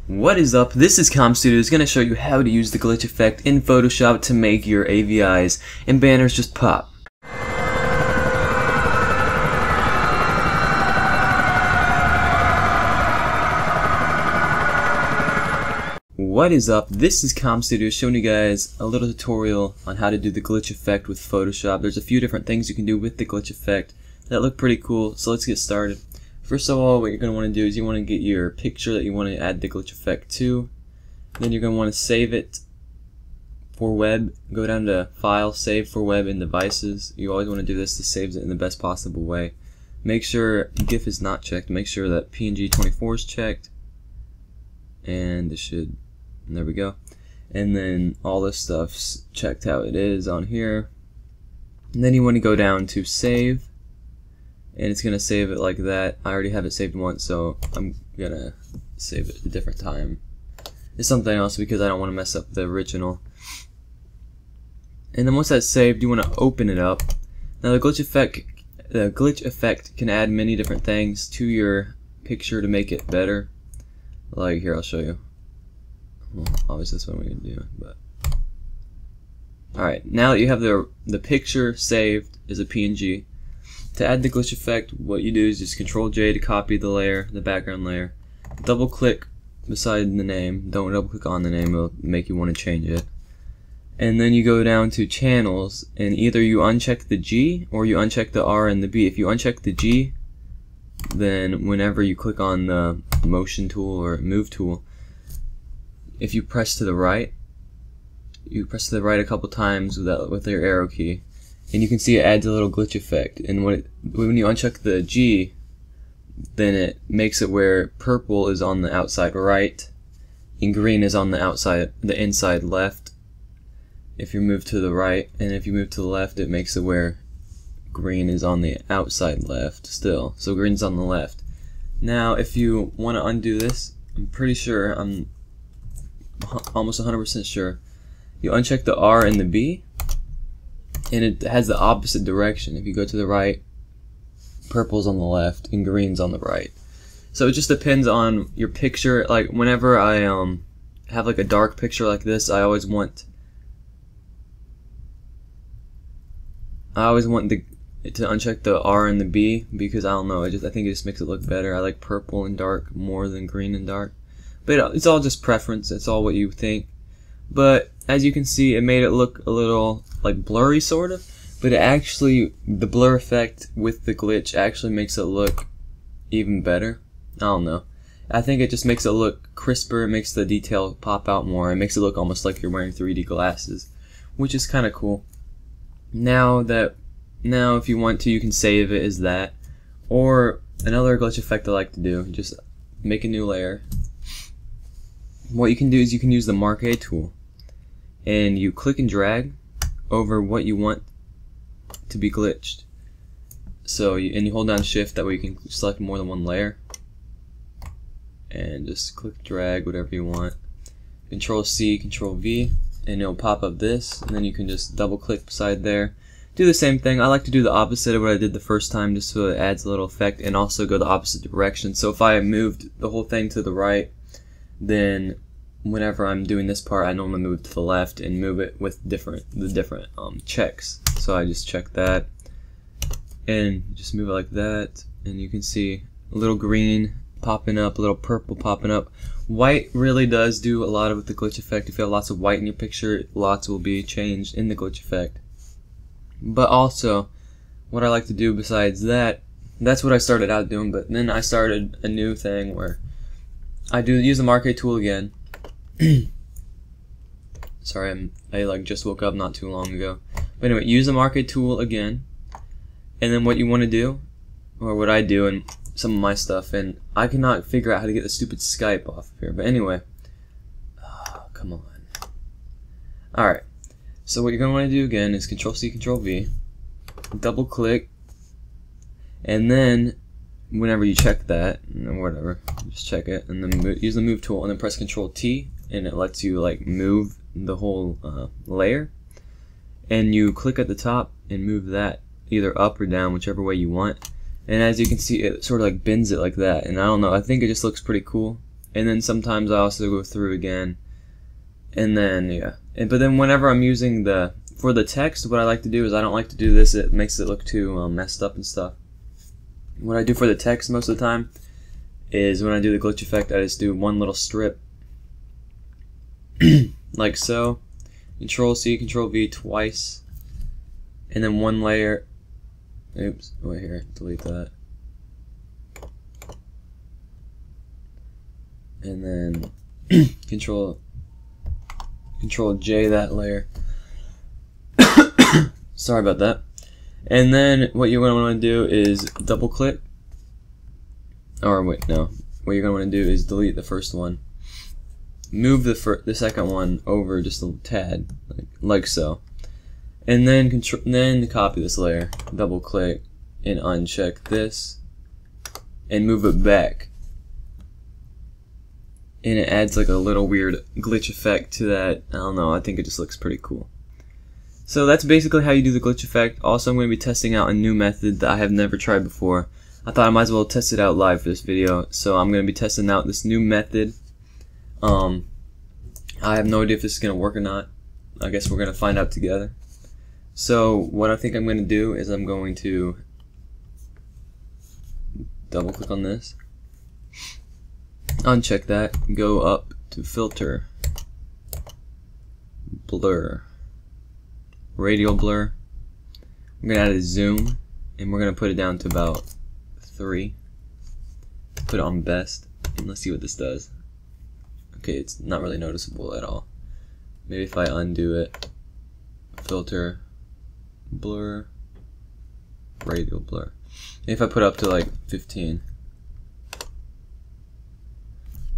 What is up? This is CommStudios going to show you how to use the glitch effect in Photoshop to make your AVIs and banners just pop. What is up? This is CommStudios showing you guys a little tutorial on how to do the glitch effect with Photoshop. There's a few different things you can do with the glitch effect that look pretty cool, so let's get started. First of all, what you're going to want to do is you want to get your picture that you want to add the glitch effect to. Then you're going to want to save it for web. Go down to File, Save for Web and Devices. You always want to do this to save it in the best possible way. Make sure GIF is not checked. Make sure that PNG 24 is checked. And it should, there we go. And then all this stuff's checked how it is on here. And then you want to go down to Save. And it's gonna save it like that. I already have it saved once, so I'm gonna save it a different time. It's something else because I don't want to mess up the original. And then once that's saved, you want to open it up. Now the glitch effect can add many different things to your picture to make it better. Like here, I'll show you. Well, obviously that's what I'm gonna do. But all right, now that you have the picture saved as a PNG. To add the glitch effect, what you do is just Control J to copy the layer, the background layer. Double click beside the name. Don't double click on the name, it'll make you want to change it. And then you go down to channels, and either you uncheck the G or you uncheck the R and the B. If you uncheck the G, then whenever you click on the motion tool or move tool, if you press to the right, you press to the right a couple times with your arrow key. And you can see it adds a little glitch effect. And when you uncheck the G, then it makes it where purple is on the outside right and green is on the inside left if you move to the right, and if you move to the left it makes it where green is on the outside left still. So green's on the left. Now if you want to undo this, I'm pretty sure, I'm almost 100% sure, you uncheck the R and the B, and it has the opposite direction. If you go to the right, purple's on the left and green's on the right. So it just depends on your picture. Like whenever I have like a dark picture like this, I always want to uncheck the R and the B because I don't know, I think it just makes it look better. I like purple and dark more than green and dark. But it's all just preference. It's all what you think. But as you can see, it made it look a little like blurry sort of, but it actually, the blur effect with the glitch actually makes it look even better. I don't know. I think it just makes it look crisper. It makes the detail pop out more. It makes it look almost like you're wearing 3D glasses, which is kind of cool. Now if you want to, you can save it as that. Or another glitch effect I like to do, just make a new layer. What you can do is you can use the Mark A tool, and you click and drag over what you want to be glitched. So you hold down Shift, that way you can select more than one layer, and just click drag whatever you want. Control C, Control V, and it'll pop up this, and then you can just double click beside there. Do the same thing. I like to do the opposite of what I did the first time, just so it adds a little effect, and also go the opposite direction. So if I moved the whole thing to the right, then whenever I'm doing this part, I normally move to the left and move it with the different checks. So I just check that and just move it like that, and you can see a little green popping up, a little purple popping up. White really does do a lot of the glitch effect. If you have lots of white in your picture, lots will be changed in the glitch effect. But also, what I like to do besides that, that's what I started out doing, but then I started a new thing where I use the Mark A tool again. Sorry, I like just woke up not too long ago. But anyway, use the Mark A tool again, and then what you want to do, or what I do in some of my stuff, and I cannot figure out how to get the stupid Skype off of here. But anyway, come on. All right. So what you're gonna want to do again is Control C, Control V, double click, and then whenever you check that, whatever, just check it, and then use the move tool, and then press Control T, and it lets you like move the whole layer, and you click at the top and move that either up or down, whichever way you want. And as you can see, it sort of like bends it like that, and I don't know, I think it just looks pretty cool. and then sometimes I also go through again, and then but then whenever I'm using for the text, what I like to do is I don't like to do this. It makes it look too messed up and stuff. What I do for the text most of the time is when I do the glitch effect, I just do one little strip like so. Control C, Control V twice, and then one layer. Oops, wait here, delete that. And then Control J that layer. Sorry about that. And then what you're going to want to do is double click. Or wait, no. What you're going to want to do is delete the first one. Move the second one over just a tad, like so. And then copy this layer. Double click and uncheck this and move it back. And it adds like a little weird glitch effect to that. I don't know, I think it just looks pretty cool. So that's basically how you do the glitch effect. Also, I'm going to be testing out a new method that I have never tried before. I thought I might as well test it out live for this video. So I'm going to be testing out this new method. I have no idea if this is going to work or not. I guess we're going to find out together. So what I think I'm going to do is I'm going to double click on this, uncheck that, go up to filter, blur, radial blur. We're going to add a zoom, and we're going to put it down to about 3. Put it on best, and let's see what this does. Okay, it's not really noticeable at all. Maybe if I undo it, filter, blur, radial blur. And if I put up to like 15.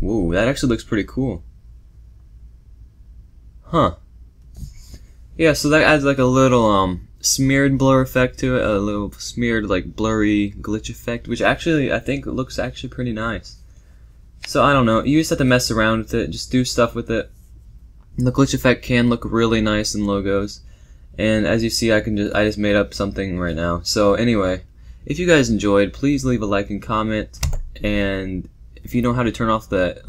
Whoa, that actually looks pretty cool. Huh. Yeah, so that adds like a little smeared blur effect to it, a little smeared like blurry glitch effect, which actually I think looks actually pretty nice. So I don't know, you just have to mess around with it, just do stuff with it. The glitch effect can look really nice in logos, and as you see, I just made up something right now. So anyway, if you guys enjoyed, please leave a like and comment, and if you know how to turn off the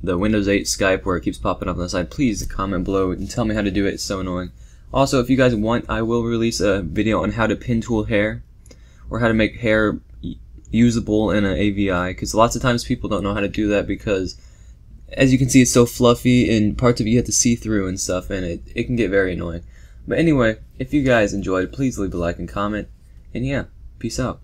Windows 8 Skype where it keeps popping up on the side, please comment below and tell me how to do it. It's so annoying. Also, if you guys want, I will release a video on how to pin tool hair, or how to make hair usable in an AVI, because lots of times people don't know how to do that, because as you can see, it's so fluffy and parts of it you have to see through and stuff, and it can get very annoying. But anyway, if you guys enjoyed, please leave a like and comment, and yeah, peace out.